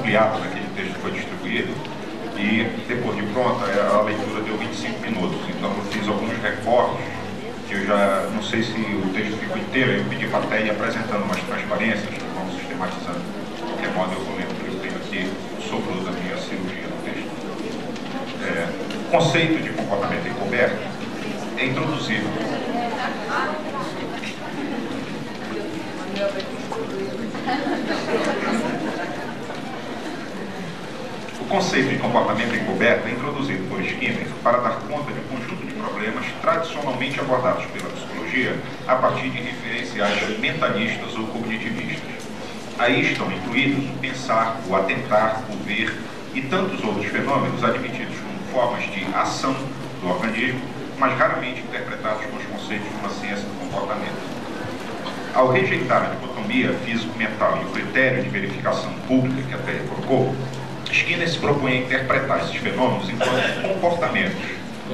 ampliada daquele texto que foi distribuído, e depois de pronta a leitura deu 25 minutos. Então eu fiz alguns recortes, que eu já não sei se o texto ficou inteiro, eu pedi para a TEI apresentando umas transparências, que vamos sistematizando. De qualquer modo eu lembro que eu tenho aqui o sopro da minha cirurgia no texto. O conceito de comportamento encoberto é introduzido. O conceito de comportamento encoberto é introduzido por Skinner para dar conta de um conjunto de problemas tradicionalmente abordados pela psicologia a partir de referenciais mentalistas ou cognitivistas. Aí estão incluídos o pensar, o atentar, o ver e tantos outros fenômenos admitidos como formas de ação do organismo, mas raramente interpretados com os conceitos de uma ciência do comportamento. Ao rejeitar a dicotomia físico-mental e o critério de verificação pública que a TEI colocou, Skinner se propõe a interpretar esses fenômenos enquanto comportamentos,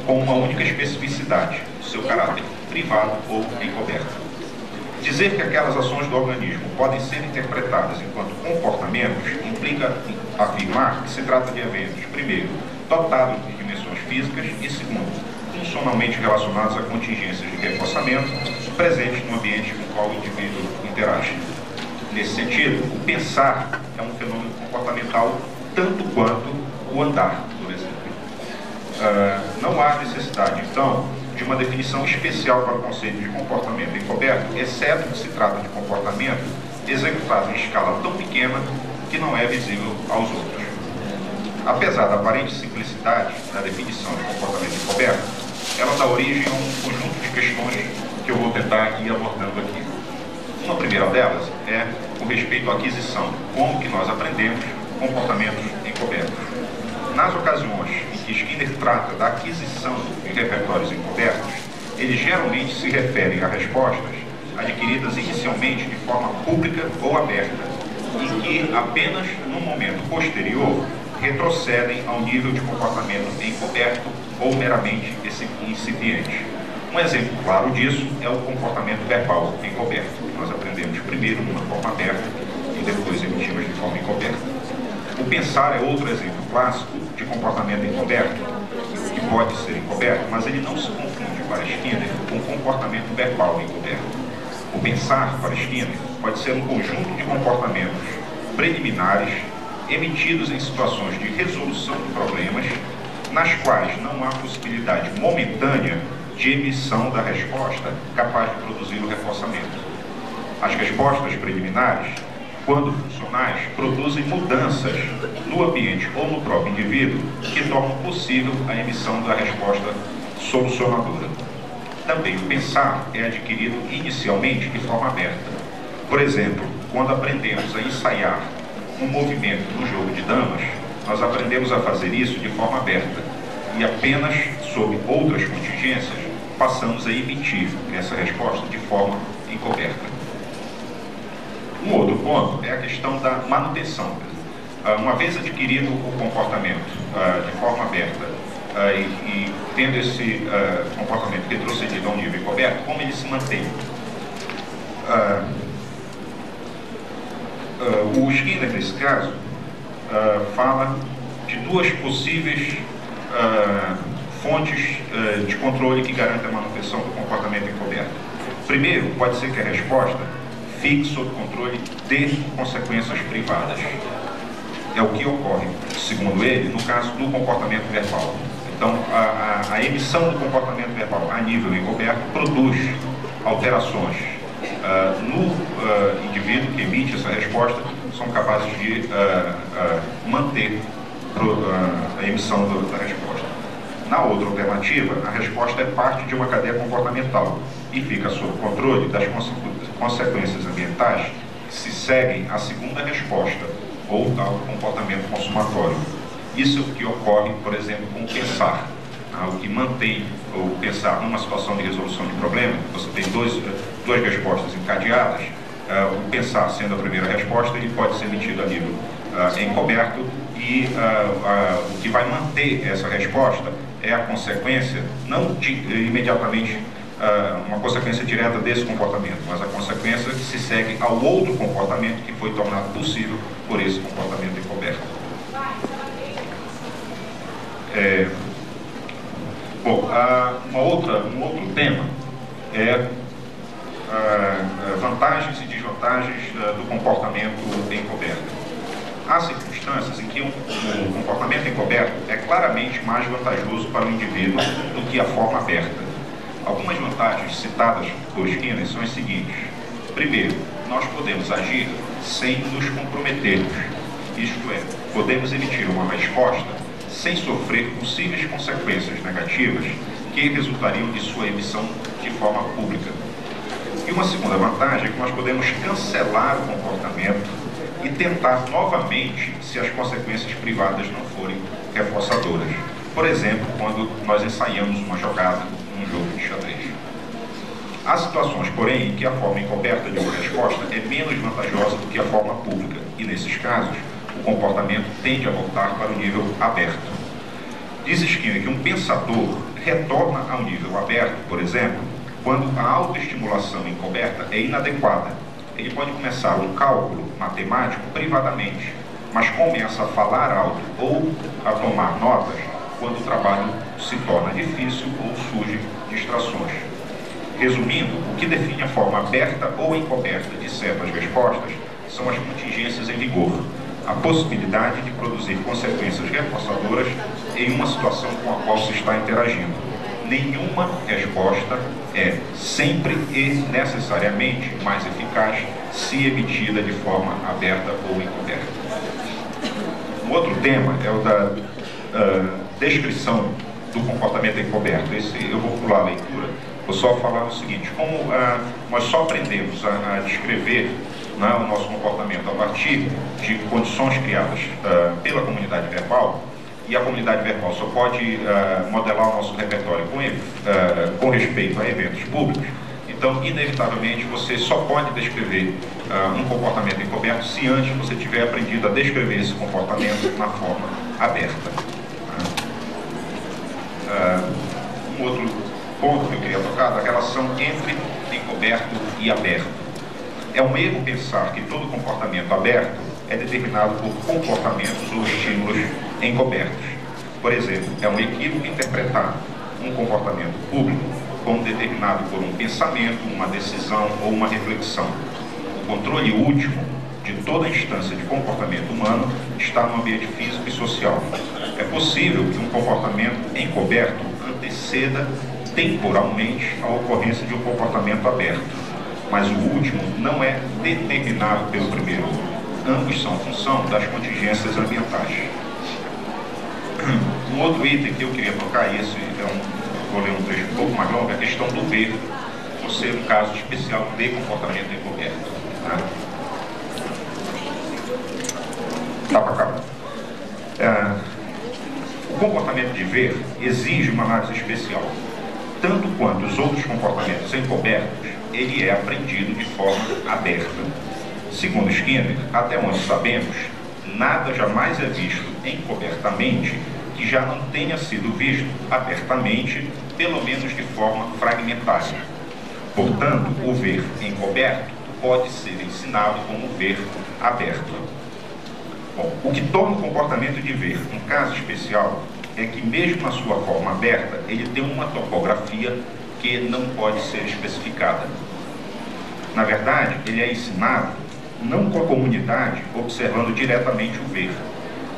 com uma única especificidade, seu caráter privado ou encoberto. Dizer que aquelas ações do organismo podem ser interpretadas enquanto comportamentos implica afirmar que se trata de eventos, primeiro, dotados de dimensões físicas e, segundo, funcionalmente relacionados a contingências de reforçamento presentes no ambiente com o qual o indivíduo interage. Nesse sentido, o pensar é um fenômeno comportamental tanto quanto o andar, por exemplo. Não há necessidade, então, de uma definição especial para o conceito de comportamento encoberto, exceto que se trata de comportamento executado em escala tão pequena que não é visível aos outros. Apesar da aparente simplicidade da definição de comportamento encoberto, ela dá origem a um conjunto de questões que eu vou tentar ir abordando aqui. Uma primeira delas é com respeito à aquisição, como que nós aprendemos comportamentos encobertos. Nas ocasiões em que Skinner trata da aquisição de repertórios encobertos, ele geralmente se refere a respostas adquiridas inicialmente de forma pública ou aberta, em que apenas no momento posterior retrocedem ao nível de comportamento encoberto ou meramente incipiente. Um exemplo claro disso é o comportamento verbal encoberto, que nós aprendemos primeiro de uma forma aberta e depois emitimos de forma encoberta. O pensar é outro exemplo clássico de comportamento encoberto, que pode ser encoberto, mas ele não se confunde para Skinner com comportamento verbal encoberto. O pensar, para Skinner, pode ser um conjunto de comportamentos preliminares emitidos em situações de resolução de problemas, nas quais não há possibilidade momentânea de emissão da resposta capaz de produzir o reforçamento. As respostas preliminares, quando funcionais, produzem mudanças no ambiente ou no próprio indivíduo que tornam possível a emissão da resposta solucionadora. Também o pensar é adquirido inicialmente de forma aberta. Por exemplo, quando aprendemos a ensaiar um movimento no jogo de damas, nós aprendemos a fazer isso de forma aberta e apenas sob outras contingências passamos a emitir essa resposta de forma encoberta. Um outro ponto é a questão da manutenção. Uma vez adquirido o comportamento de forma aberta e tendo esse comportamento retrocedido a um nível encoberto, como ele se mantém? O Skinner, nesse caso, fala de duas possíveis fontes de controle que garantem a manutenção do comportamento encoberto. Primeiro, pode ser que a resposta fique sob controle de consequências privadas. É o que ocorre, segundo ele, no caso do comportamento verbal. Então, a emissão do comportamento verbal a nível encoberto produz alterações no indivíduo que emite essa resposta, são capazes de manter a emissão da resposta. Na outra alternativa, a resposta é parte de uma cadeia comportamental e fica sob controle das consequências ambientais que se seguem à segunda resposta, ou tal comportamento consumatório. Isso é o que ocorre, por exemplo, com o pensar. O que mantém o pensar numa situação de resolução de problema, você tem duas respostas encadeadas, o pensar sendo a primeira resposta, ele pode ser emitido a nível encoberto e o que vai manter essa resposta é a consequência, não imediatamente uma consequência direta desse comportamento, mas a consequência que se segue ao outro comportamento que foi tornado possível por esse comportamento encoberto. Um outro tema é vantagens e desvantagens do comportamento encoberto. Há circunstâncias em que o comportamento encoberto é claramente mais vantajoso para o indivíduo do que a forma aberta. Algumas vantagens citadas por Skinner são as seguintes. Primeiro, nós podemos agir sem nos comprometermos. Isto é, podemos emitir uma resposta sem sofrer possíveis consequências negativas que resultariam de sua emissão de forma pública. E uma segunda vantagem é que nós podemos cancelar o comportamento e tentar novamente se as consequências privadas não forem reforçadoras. Por exemplo, quando nós ensaiamos uma jogada num jogo de xadrez. Há situações, porém, em que a forma encoberta de uma resposta é menos vantajosa do que a forma pública, e nesses casos, o comportamento tende a voltar para o nível aberto. Diz Skinner que um pensador retorna ao nível aberto, por exemplo, quando a autoestimulação encoberta é inadequada. Ele pode começar um cálculo matemático privadamente, mas começa a falar alto ou a tomar notas quando o trabalho se torna difícil ou surgem distrações. Resumindo, o que define a forma aberta ou encoberta de certas respostas são as contingências em vigor, a possibilidade de produzir consequências reforçadoras em uma situação com a qual se está interagindo. Nenhuma resposta é sempre e necessariamente mais eficaz se emitida de forma aberta ou encoberta. Um outro tema é o da descrição do comportamento encoberto. Eu vou pular a leitura, vou só falar o seguinte: como nós só aprendemos a descrever o nosso comportamento a partir de condições criadas pela comunidade verbal, e a comunidade verbal só pode modelar o nosso repertório com respeito a eventos públicos, então, inevitavelmente, você só pode descrever um comportamento encoberto se antes você tiver aprendido a descrever esse comportamento na forma aberta. Um outro ponto que eu queria tocar, da relação entre encoberto e aberto. É um erro pensar que todo comportamento aberto é determinado por comportamentos ou estímulos encobertos. Por exemplo, é um equívoco interpretar um comportamento público como determinado por um pensamento, uma decisão ou uma reflexão. O controle último de toda instância de comportamento humano está no ambiente físico e social. É possível que um comportamento encoberto anteceda temporalmente a ocorrência de um comportamento aberto, mas o último não é determinado pelo primeiro. Ambos são função das contingências ambientais. Um outro item que eu queria tocar, e esse vou ler um trecho um pouco mais longo, é a questão do ver, por ser um caso especial de comportamento encoberto. Tá para cá. O comportamento de ver exige uma análise especial. Tanto quanto os outros comportamentos encobertos, ele é aprendido de forma aberta. Segundo Skinner, até onde sabemos, nada jamais é visto encobertamente que já não tenha sido visto abertamente, pelo menos de forma fragmentária. Portanto, o ver encoberto pode ser ensinado como ver aberto. Bom, o que torna o comportamento de ver um caso especial é que, mesmo na sua forma aberta, ele tem uma topografia que não pode ser especificada. Na verdade, ele é ensinado não com a comunidade observando diretamente o ver,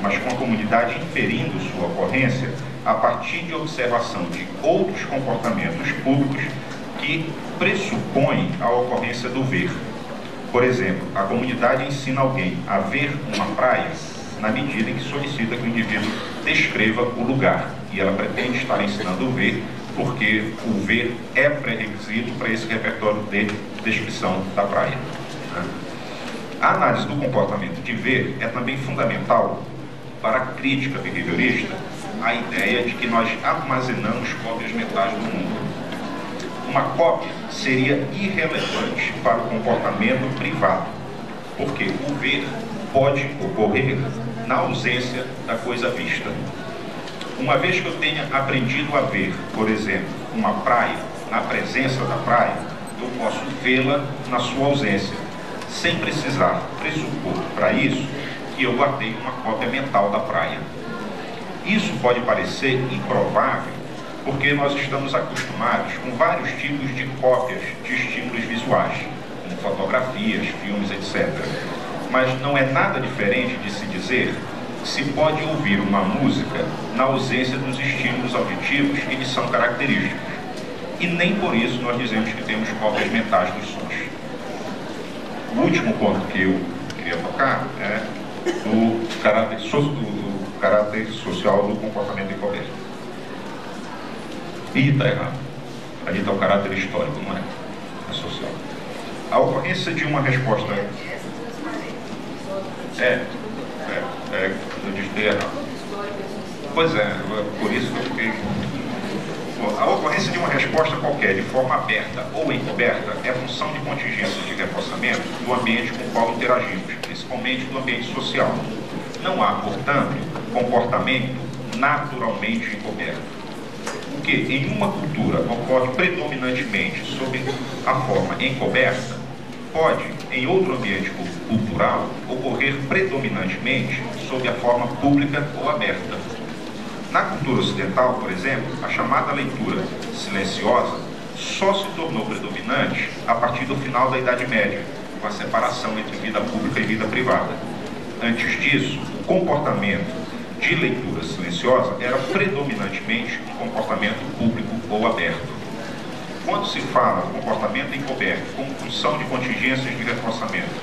mas com a comunidade inferindo sua ocorrência a partir de observação de outros comportamentos públicos que pressupõem a ocorrência do ver. Por exemplo, a comunidade ensina alguém a ver uma praia na medida em que solicita que o indivíduo descreva o lugar, e ela pretende estar ensinando o ver porque o ver é pré-requisito para esse repertório de descrição da praia. A análise do comportamento de ver é também fundamental para a crítica behaviorista a ideia de que nós armazenamos cópias mentais do mundo. Uma cópia seria irrelevante para o comportamento privado, porque o ver pode ocorrer na ausência da coisa vista. Uma vez que eu tenha aprendido a ver, por exemplo, uma praia na presença da praia, eu posso vê-la na sua ausência, sem precisar pressupor para isso que eu guardei uma cópia mental da praia. Isso pode parecer improvável, porque nós estamos acostumados com vários tipos de cópias de estímulos visuais, como fotografias, filmes, etc. Mas não é nada diferente de se dizer que se pode ouvir uma música na ausência dos estímulos auditivos que lhe são característicos. E nem por isso nós dizemos que temos cópias mentais dos sons. O último ponto que eu queria tocar é o caráter social do comportamento encoberto. E está errado. Ali está o caráter histórico, não é? É social. A ocorrência de uma resposta... eu disse errado. Pois é, por isso que eu fiquei... A ocorrência de uma resposta qualquer, de forma aberta ou encoberta, é função de contingências de reforçamento do ambiente com o qual interagimos, principalmente do ambiente social. Não há, portanto, comportamento naturalmente encoberto. O que em uma cultura ocorre predominantemente sob a forma encoberta, pode, em outro ambiente cultural, ocorrer predominantemente sob a forma pública ou aberta. Na cultura ocidental, por exemplo, a chamada leitura silenciosa só se tornou predominante a partir do final da Idade Média, com a separação entre vida pública e vida privada. Antes disso, o comportamento de leitura silenciosa era predominantemente um comportamento público ou aberto. Quando se fala comportamento encoberto como função de contingências de reforçamento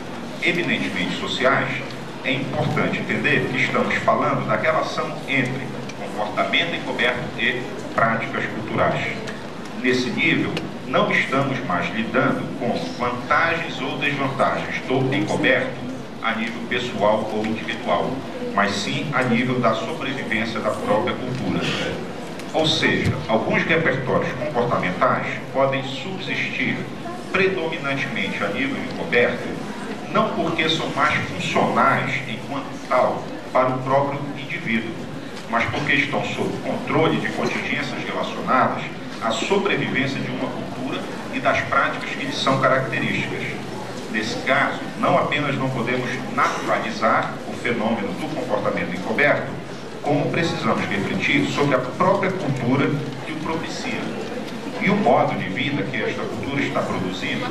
eminentemente sociais, é importante entender que estamos falando da relação entre comportamento encoberto e práticas culturais. Nesse nível, não estamos mais lidando com vantagens ou desvantagens do encoberto a nível pessoal ou individual, mas sim a nível da sobrevivência da própria cultura. Ou seja, alguns repertórios comportamentais podem subsistir predominantemente a nível encoberto, não porque são mais funcionais enquanto tal para o próprio indivíduo, mas porque estão sob controle de contingências relacionadas à sobrevivência de uma cultura e das práticas que lhes são características. Nesse caso, não apenas não podemos naturalizar o fenômeno do comportamento encoberto, como precisamos refletir sobre a própria cultura que o propicia e o modo de vida que esta cultura está produzindo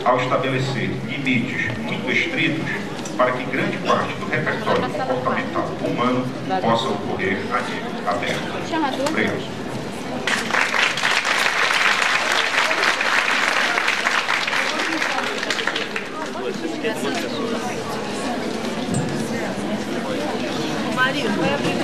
ao estabelecer limites muito estritos para que grande parte do repertório comportamental humano possa ocorrer a nível aberto. Obrigado. Marinho, vai abrir.